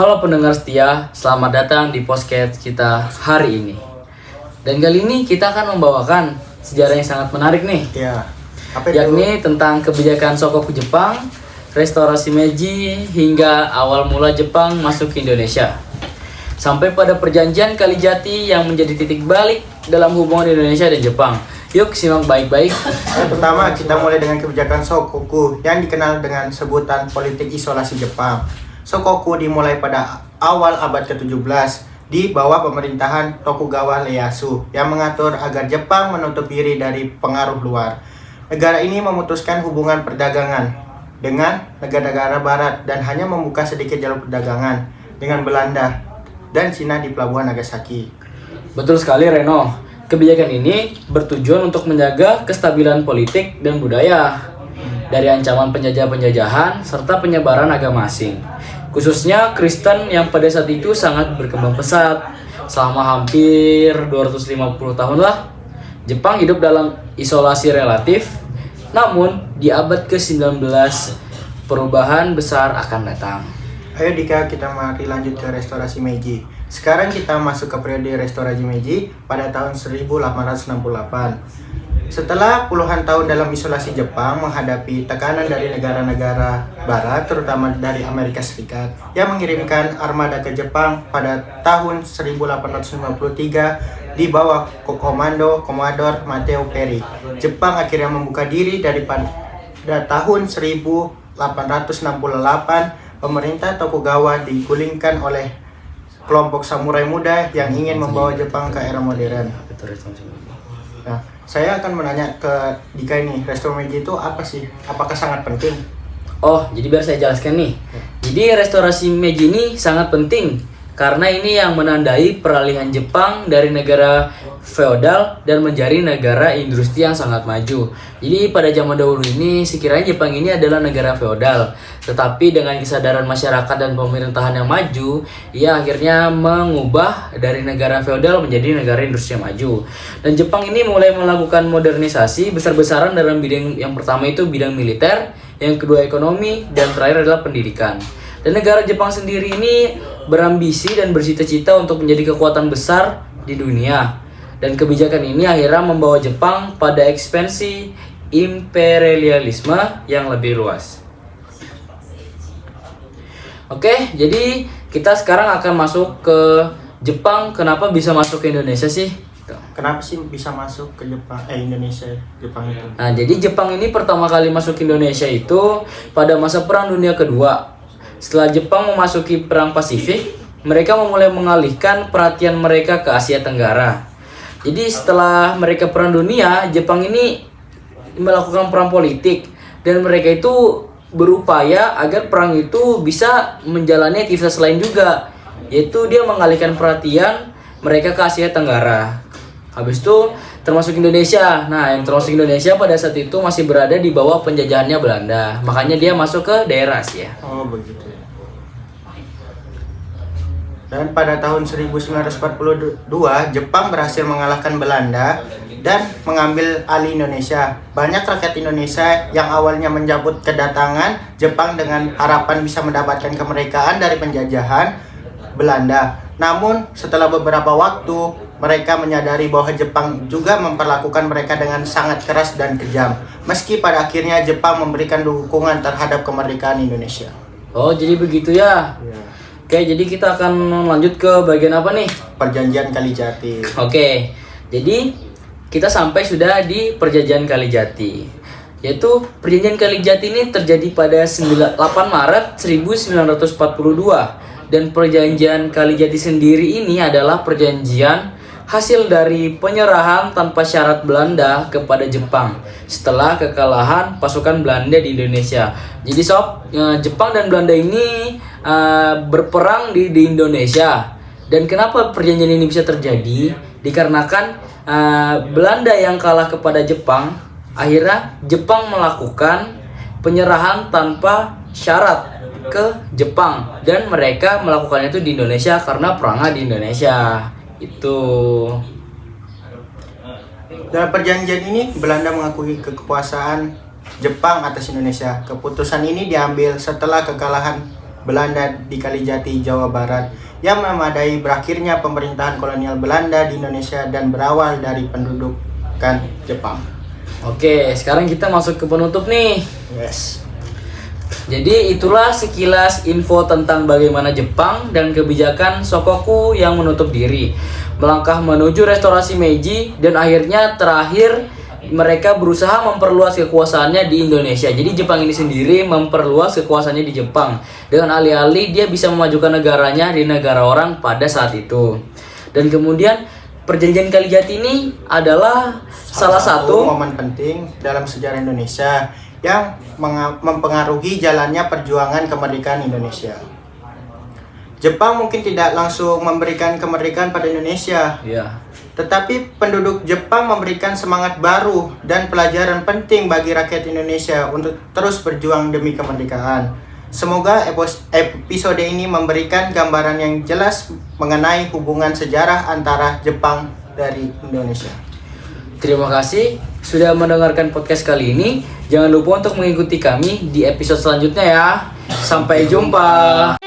Halo pendengar setia, selamat datang di podcast kita hari ini. Dan kali ini kita akan membawakan sejarah yang sangat menarik nih. Ya, apa itu? Yakni tentang kebijakan Shokoku Jepang, restorasi Meiji, hingga awal mula Jepang masuk ke Indonesia. Sampai pada perjanjian Kalijati yang menjadi titik balik dalam hubungan Indonesia dan Jepang. Yuk simak baik-baik. Yang pertama kita mulai dengan kebijakan Shokoku yang dikenal dengan sebutan politik isolasi Jepang. Shokoku dimulai pada awal abad ke-17 di bawah pemerintahan Tokugawa Ieyasu yang mengatur agar Jepang menutup diri dari pengaruh luar. Negara ini memutuskan hubungan perdagangan dengan negara-negara barat dan hanya membuka sedikit jalur perdagangan dengan Belanda dan Cina di pelabuhan Nagasaki. Betul sekali Reno. Kebijakan ini bertujuan untuk menjaga kestabilan politik dan budaya dari ancaman penjajah-penjajahan serta penyebaran agama asing. Khususnya Kristen yang pada saat itu sangat berkembang pesat. Selama hampir 250 tahun lah, Jepang hidup dalam isolasi relatif. Namun di abad ke-19 perubahan besar akan datang. Ayo Dika, kita mari lanjut ke restorasi Meiji. Sekarang kita masuk ke periode restorasi Meiji pada tahun 1868. Setelah puluhan tahun dalam isolasi, Jepang menghadapi tekanan dari negara-negara barat, terutama dari Amerika Serikat, yang mengirimkan armada ke Jepang pada tahun 1853 di bawah komando Commodore Matteo Perry. Jepang akhirnya membuka diri pada tahun 1868. Pemerintah Tokugawa digulingkan oleh kelompok samurai muda yang ingin membawa Jepang ke era modern. Nah, saya akan menanya ke Dika ini, restorasi Meiji itu apa sih? Apakah sangat penting? Oh, jadi biar saya jelaskan nih. Jadi restorasi Meiji ini sangat penting karena ini yang menandai peralihan Jepang dari negara feodal dan menjadi negara industri yang sangat maju. Jadi pada zaman dahulu ini sekiranya Jepang ini adalah negara feodal, tetapi dengan kesadaran masyarakat dan pemerintahan yang maju, ia akhirnya mengubah dari negara feodal menjadi negara industri yang maju. Dan Jepang ini mulai melakukan modernisasi besar-besaran dalam bidang yang pertama itu bidang militer, yang kedua ekonomi, dan terakhir adalah pendidikan. Dan negara Jepang sendiri ini berambisi dan bercita-cita untuk menjadi kekuatan besar di dunia. Dan kebijakan ini akhirnya membawa Jepang pada ekspansi imperialisme yang lebih luas. Oke, jadi kita sekarang akan masuk ke Jepang. Kenapa bisa masuk ke Indonesia sih? Kenapa sih bisa masuk ke Indonesia, Jepang itu? Nah, jadi Jepang ini pertama kali masuk ke Indonesia itu pada masa Perang Dunia Kedua. Setelah Jepang memasuki Perang Pasifik, mereka memulai mengalihkan perhatian mereka ke Asia Tenggara. Jadi setelah mereka Perang Dunia, Jepang ini melakukan perang politik dan mereka itu berupaya agar perang itu bisa menjalani aktivitas lain juga, yaitu dia mengalihkan perhatian mereka ke Asia Tenggara. Habis itu termasuk Indonesia. Nah, yang termasuk Indonesia pada saat itu masih berada di bawah penjajahannya Belanda. Makanya dia masuk ke daerah Asia. Oh, begitu ya. Dan pada tahun 1942, Jepang berhasil mengalahkan Belanda dan mengambil alih Indonesia. Banyak rakyat Indonesia yang awalnya menyambut kedatangan Jepang dengan harapan bisa mendapatkan kemerdekaan dari penjajahan Belanda. Namun, setelah beberapa waktu, mereka menyadari bahwa Jepang juga memperlakukan mereka dengan sangat keras dan kejam. Meski pada akhirnya Jepang memberikan dukungan terhadap kemerdekaan Indonesia. Oh, jadi begitu ya? Oke, jadi kita akan lanjut ke bagian apa nih? Perjanjian Kalijati. Oke, jadi kita sampai sudah di Perjanjian Kalijati. Yaitu Perjanjian Kalijati ini terjadi pada 8 Maret 1942. Dan Perjanjian Kalijati sendiri ini adalah perjanjian hasil dari penyerahan tanpa syarat Belanda kepada Jepang setelah kekalahan pasukan Belanda di Indonesia. Jadi Jepang dan Belanda ini berperang di Indonesia. Dan kenapa perjanjian ini bisa terjadi? Dikarenakan Belanda yang kalah kepada Jepang, akhirnya Jepang melakukan penyerahan tanpa syarat ke Jepang dan mereka melakukannya itu di Indonesia karena perangnya di Indonesia. Itu. Dalam perjanjian ini, Belanda mengakui kekuasaan Jepang atas Indonesia. Keputusan ini diambil setelah kekalahan Belanda di Kalijati, Jawa Barat yang memadai berakhirnya pemerintahan kolonial Belanda di Indonesia dan berawal dari pendudukan Jepang. Oke, sekarang kita masuk ke penutup nih. Yes. Jadi itulah sekilas info tentang bagaimana Jepang dan kebijakan Shokoku yang menutup diri, melangkah menuju restorasi Meiji, dan akhirnya terakhir mereka berusaha memperluas kekuasaannya di Indonesia. Jadi Jepang ini sendiri memperluas kekuasaannya di Jepang dengan alih-alih dia bisa memajukan negaranya di negara orang pada saat itu. Dan kemudian Perjanjian Kalijati ini adalah salah satu momen penting dalam sejarah Indonesia yang mempengaruhi jalannya perjuangan kemerdekaan Indonesia. Jepang mungkin tidak langsung memberikan kemerdekaan pada Indonesia, tetapi penduduk Jepang memberikan semangat baru dan pelajaran penting bagi rakyat Indonesia untuk terus berjuang demi kemerdekaan. Semoga episode ini memberikan gambaran yang jelas mengenai hubungan sejarah antara Jepang dari Indonesia. Terima kasih sudah mendengarkan podcast kali ini. Jangan lupa untuk mengikuti kami di episode selanjutnya ya. Sampai jumpa.